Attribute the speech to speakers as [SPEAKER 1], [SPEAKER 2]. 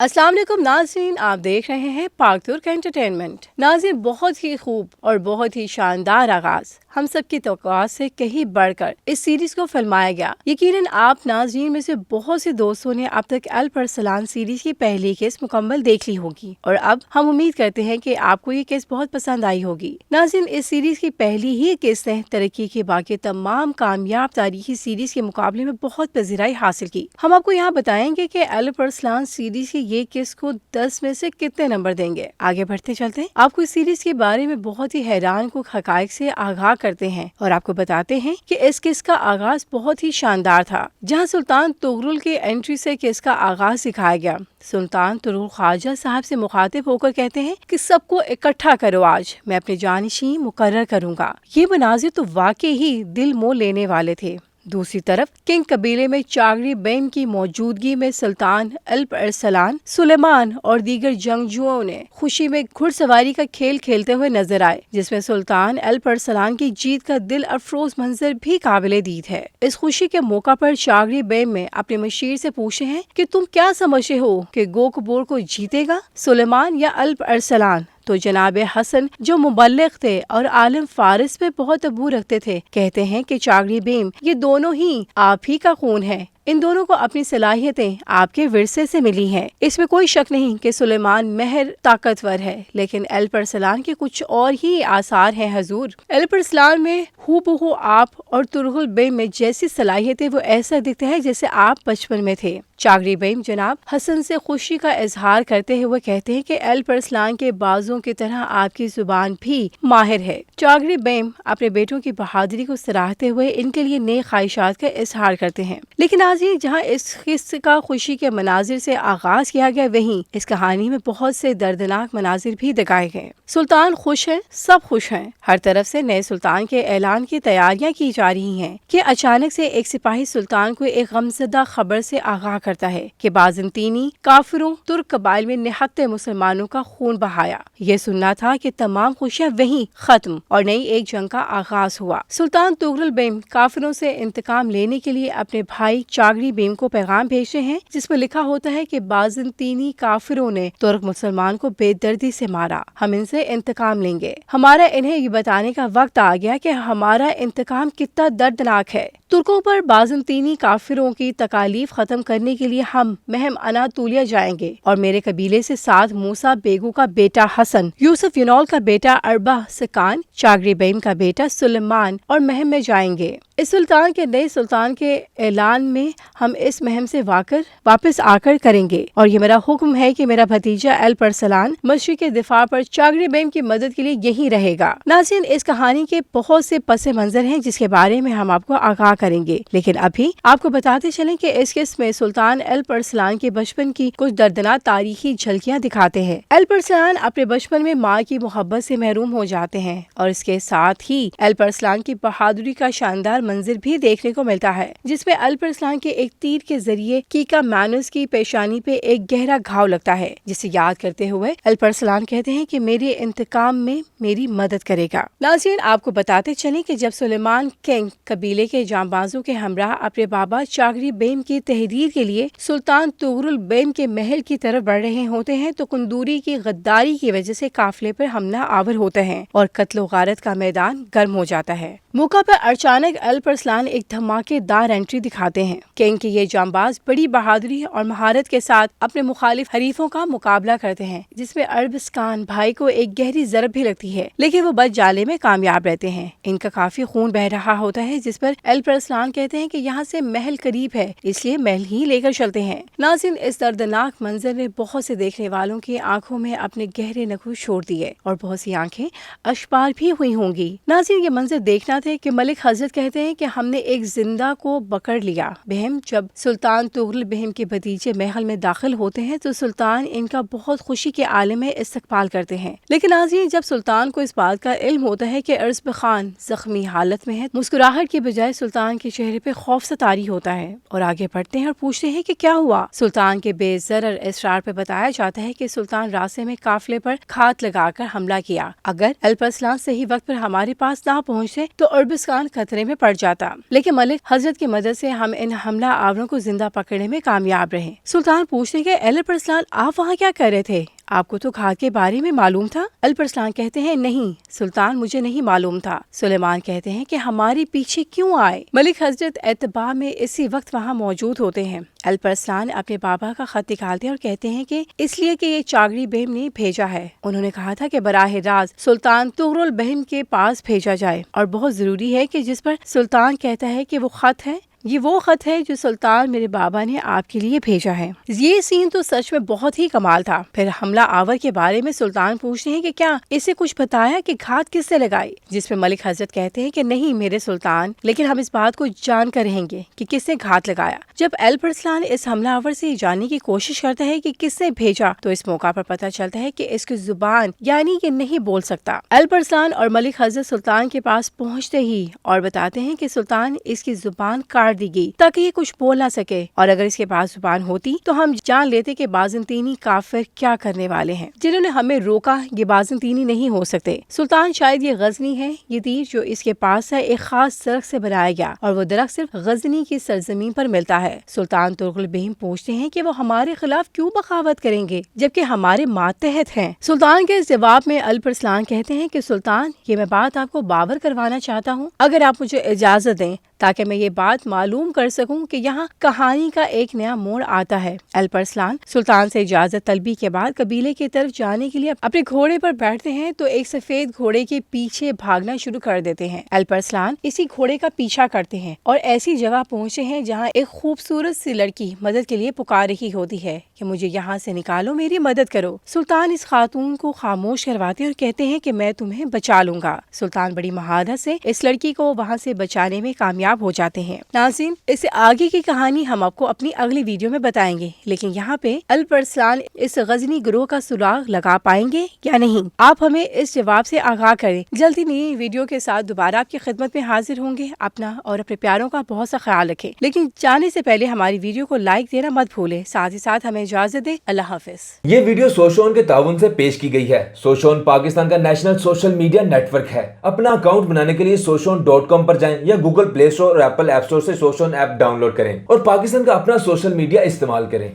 [SPEAKER 1] अस्सलाम वालेकुम नाज़रीन, आप देख रहे हैं पाक तुर्क एंटरटेनमेंट। नाज़रीन, बहुत ही खूब और बहुत ही शानदार आगाज़ हम सब की तवक्कुआत से कहीं बढ़कर इस सीरीज को फिल्माया गया। यकीनन आप नाज़रीन में से बहुत से दोस्तों ने अब तक अल परसलान सीरीज की पहली किस्त मुकम्मल देख ली होगी और अब हम उम्मीद करते हैं कि आपको ये किस्त बहुत पसंद आई होगी। नाज़रीन, इस सीरीज की पहली ही किस्त ने तरक्की के बाकी तमाम कामयाब तारीखी सीरीज के मुकाबले में बहुत पजीराई हासिल की। हम आपको यहाँ बताएंगे कि अल परसलान सीरीज की ये किस्त को 10 में से कितने नंबर देंगे। आगे बढ़ते चलते हैं, आपको इस सीरीज के बारे में बहुत ही हैरान कुन हकायक से आगाह करते हैं और आपको बताते हैं कि इस किस्त का आगाज बहुत ही शानदार था, जहां सुल्तान तुगरुल की एंट्री से किस्त का आगाज सिखाया गया। सुल्तान तुगरुल ख्वाजा साहब से मुखातिब होकर कहते हैं कि सबको इकट्ठा करो, आज मैं अपने जानशीं मुकर्रर करूंगा। ये मनाजिर तो वाकई ही दिल मोह लेने वाले थे। दूसरी तरफ किंग कबीले में चागरी बेम की मौजूदगी में सुल्तान अल परसलान, सुलेमान और दीगर जंगजुओं ने खुशी में घुड़सवारी का खेल खेलते हुए नजर आए, जिसमें सुल्तान अल परसलान की जीत का दिल अफरोज मंजर भी काबिले दीद है। इस खुशी के मौका पर चागरी बेम में अपने मशीर से पूछे हैं कि तुम क्या समझते हो कि गोकबोर को जीतेगा, सुलेमान या अल परसलान? तो जनाब हसन, जो मुबल्लिग थे और आलम फारिस पे बहुत अबू रखते थे, कहते हैं कि चागरी बेम, ये दोनों ही आप ही का खून है। इन दोनों को अपनी सलाहियतें आपके विरसे से मिली हैं। इसमें कोई शक नहीं कि सुलेमान महर ताकतवर है, लेकिन अल परसलान के कुछ और ही आसार हैं हजूर। अल परसलान में हूबहू आप और तुगरुल बेम में जैसी सलाहियतें, वो ऐसा दिखता है जैसे आप बचपन में थे। चागरी बेम जनाब हसन से खुशी का इजहार करते हुए कहते हैं कि अल परसलान के बाजों की तरह आपकी जुबान भी माहिर है। चागरी बेम अपने बेटों की बहादुरी को सराहते हुए इनके लिए नेक ख्वाहिशात का इजहार करते हैं। लेकिन आज ही जहाँ इस किस्से का खुशी के मनाजिर से आगाज किया गया, वहीं इस कहानी में बहुत से दर्दनाक मनाजिर भी दिखाए गए। सुल्तान खुश है, सब खुश हैं। हर तरफ से नए सुल्तान के ऐलान की तैयारियां की जा रही हैं कि अचानक से एक सिपाही सुल्तान को एक गमज़दा खबर से आगाह करता है कि बाज़ंतीनी काफिरों तुर्क कबाइल में निहत्ते मुसलमानों का खून बहाया। ये सुनना था कि तमाम खुशियां वहीं खत्म और नई एक जंग का आगाज हुआ। सुल्तान तुगरुल बेम काफिरों से इंतकाम लेने के लिए अपने भाई चागरी बेम को पैगाम भेजते हैं, जिसमें लिखा होता है कि बाज़ंतीनी काफिरों ने तुर्क मुसलमान को बेदर्दी से मारा, हम इनसे इंतकाम लेंगे। हमारा इन्हें ये बताने का वक्त आ गया कि हमारा इंतकाम कितना दर्दनाक है। तुर्कों पर बाज़ंतीनी काफिरों की तकालीफ खत्म करने के लिए हम महम अनातोलिया जाएंगे और मेरे कबीले से साथ मूसा बेगू का बेटा हसन, यूसुफ यूनौल का बेटा अरबा सकान, चागरी बेम का बेटा सुलेमान और महम में जाएंगे। इस सुल्तान के नए सुल्तान के ऐलान में हम इस महम से वापस आकर करेंगे और ये मेरा हुक्म है कि मेरा भतीजा अल परसलान मशरिक के दिफा पर चागरी बेम की मदद के लिए यहीं रहेगा। नाज़रीन, इस कहानी के बहुत से पस मंजर हैं जिसके बारे में हम आपको आगाह करेंगे, लेकिन अभी आपको बताते चलें कि इस किस्त में सुल्तान अल परसलान के बचपन की कुछ दर्दनाक तारीखी झलकियां दिखाते हैं। अल परसलान अपने बचपन में माँ की मोहब्बत से महरूम हो जाते हैं और इसके साथ ही अल परसलान की बहादुरी का शानदार मंजर भी देखने को मिलता है, जिसमें अल परसलान के एक तीर के जरिए कीका मैनुस की पेशानी पे एक गहरा घाव लगता है, जिसे याद करते हुए अल परसलान कहते हैं कि मेरे इंतकाम में मेरी मदद करेगा। नाज़रीन, आपको बताते चलें कि जब सुलेमान किंग कबीले के जांबाजों के हमरा अपने बाबा चागरी बेम की तहरीर के लिए सुल्तान तुगरुल बेम के महल की तरफ बढ़ रहे होते हैं, तो कुंदूरी की गद्दारी की वजह से काफिले पर हमला आवर होते हैं और कत्लो गारत का मैदान गर्म हो जाता है। मौका पर अचानक अल परसलान एक धमाकेदार एंट्री दिखाते हैं। किंग के ये जांबाज बड़ी बहादुरी और महारत के साथ अपने मुखालिफ हरीफों का मुकाबला करते हैं, जिसमें अरबस्कान भाई को एक गहरी जरब भी लगती है, लेकिन वो बच जाने में कामयाब रहते हैं। इनका काफी खून बह रहा होता है, जिस पर अल परसलान कहते हैं कि यहाँ से महल करीब है, इसलिए महल ही लेकर चलते हैं। नाज़रीन, इस दर्दनाक मंजर ने बहुत से देखने वालों की आंखों में अपने गहरे नक्श छोड़ दिए और बहुत सी आंखें अश्बार भी हुई होंगी। नाज़रीन, ये मंजर देखना थे कि मलिक हजरत कहते हैं कि हमने एक जिंदा को पकड़ लिया। बहम जब सुल्तान तुगरुल बेम के भतीजे महल में दाखिल होते हैं तो सुल्तान इनका बहुत खुशी के आलम में इस्तकबाल करते हैं, लेकिन नाज़रीन, जब सुल्तान को इस बात का इल्म होता है कि अरज़ब खान जख्मी हालत में है, मुस्कुराहट के बजाय सुल्तान के चेहरे पे खौफ सतारी होता है और आगे बढ़ते हैं और पूछते हैं कि क्या हुआ। सुल्तान के बेज़रर इसरार पे बताया जाता है कि सुल्तान रास्ते में काफिले पर घात लगाकर हमला किया। अगर अल परसलान सही वक्त पर हमारे पास ना पहुँचे तो عربستان خطرے میں پڑ جاتا، لیکن ملک حضرت کی مدد سے ہم ان حملہ آوروں کو زندہ پکڑنے میں کامیاب رہے۔ سلطان پوچھتے کہ الپرسلان آپ وہاں کیا کر رہے تھے؟ آپ کو تو گھاٹ کے بارے میں معلوم تھا؟ الپرسلان کہتے ہیں نہیں سلطان، مجھے نہیں معلوم تھا۔ سلیمان کہتے ہیں کہ ہمارے پیچھے کیوں آئے؟ ملک حضرت اتباع میں اسی وقت وہاں موجود ہوتے ہیں۔ الپرسلان اپنے بابا کا خط نکالتے اور کہتے ہیں کہ اس لیے کہ یہ چاگڑی بہم نے بھیجا ہے۔ انہوں نے کہا تھا کہ براہ راست سلطان تغرل بہم کے پاس بھیجا جائے، اور بہت ضروری ہے کہ جس پر سلطان کہتا ہے کہ وہ خط ہے، یہ وہ خط ہے جو سلطان میرے بابا نے آپ کے لیے بھیجا ہے۔ یہ سین تو سچ میں بہت ہی کمال تھا۔ پھر حملہ آور کے بارے میں سلطان پوچھتے ہیں کہ کیا اسے کچھ بتایا کہ گھات کس سے لگائی؟ جس پہ ملک حضرت کہتے ہیں کہ نہیں میرے سلطان، لیکن ہم اس بات کو جان کر رہیں گے کہ کس نے گھات لگایا۔ جب الپرسلان اس حملہ آور سے یہ جاننے کی کوشش کرتا ہے کہ کس نے بھیجا، تو اس موقع پر پتہ چلتا ہے کہ اس کی زبان یعنی کہ نہیں بول سکتا۔ الپرسلان اور ملک حضرت سلطان کے پاس پہنچتے ہی اور بتاتے ہیں کہ سلطان اس کی زبان کاٹ دی گئی تاکہ یہ کچھ بول نہ سکے، اور اگر اس کے پاس زبان ہوتی تو ہم جان لیتے کہ بازنطینی کافر کیا کرنے والے ہیں۔ جنہوں نے ہمیں روکا یہ بازنطینی نہیں ہو سکتے۔ سلطان شاید یہ غزنی ہے، یہ تیر جو اس کے پاس ہے ایک خاص درخت سے بنایا گیا، اور وہ درخت صرف غزنی کی سرزمین پر ملتا ہے۔ سلطان تغرل بہم پوچھتے ہیں کہ وہ ہمارے خلاف کیوں بغاوت کریں گے جبکہ ہمارے ماتحت ہیں؟ سلطان کے جواب میں الپرسلان کہتے ہیں کہ سلطان یہ میں بات آپ کو باور کروانا چاہتا ہوں، اگر آپ مجھے اجازت دیں تاکہ میں یہ بات معلوم کر سکوں کہ یہاں کہانی کا ایک نیا موڑ آتا ہے۔ الپرسلان سلطان سے اجازت طلبی کے بعد قبیلے کی طرف جانے کے لیے اپنے گھوڑے پر بیٹھتے ہیں تو ایک سفید گھوڑے کے پیچھے بھاگنا شروع کر دیتے ہیں۔ الپرسلان اسی گھوڑے کا پیچھا کرتے ہیں اور ایسی جگہ پہنچے ہیں جہاں ایک خوبصورت سی لڑکی مدد کے لیے پکار رہی ہوتی ہے کہ مجھے یہاں سے نکالو، میری مدد کرو۔ سلطان اس خاتون کو خاموش کرواتے اور کہتے ہیں کہ میں تمہیں بچا لوں گا۔ سلطان بڑی مہارت سے اس لڑکی کو وہاں سے بچانے میں کامیاب ہو جاتے ہیں۔ ناظرین، اس سے آگے کی کہانی ہم آپ کو اپنی اگلی ویڈیو میں بتائیں گے، لیکن یہاں پہ الپرسلان اس غزنی گروہ کا سراغ لگا پائیں گے یا نہیں؟ آپ ہمیں اس جواب سے آگاہ کریں۔ جلدی نئی ویڈیو کے ساتھ دوبارہ آپ کی خدمت میں حاضر ہوں گے۔ اپنا اور اپنے پیاروں کا بہت سا خیال رکھیں، لیکن جانے سے پہلے ہماری ویڈیو کو لائک دینا مت بھولیں، ساتھ ہی ساتھ ہمیں اجازت دیں۔ اللہ حافظ۔
[SPEAKER 2] یہ ویڈیو سوشون کے تعاون سے پیش کی گئی ہے۔ سوشون پاکستان کا national social media network ہے۔ اپنا اکاؤنٹ بنانے کے لیے soshon.com پر جائیں یا گوگل پلے اسٹور اور ایپل ایپ اسٹور سے سوشون ایپ ڈاؤن لوڈ کریں اور پاکستان کا اپنا سوشل میڈیا استعمال کریں۔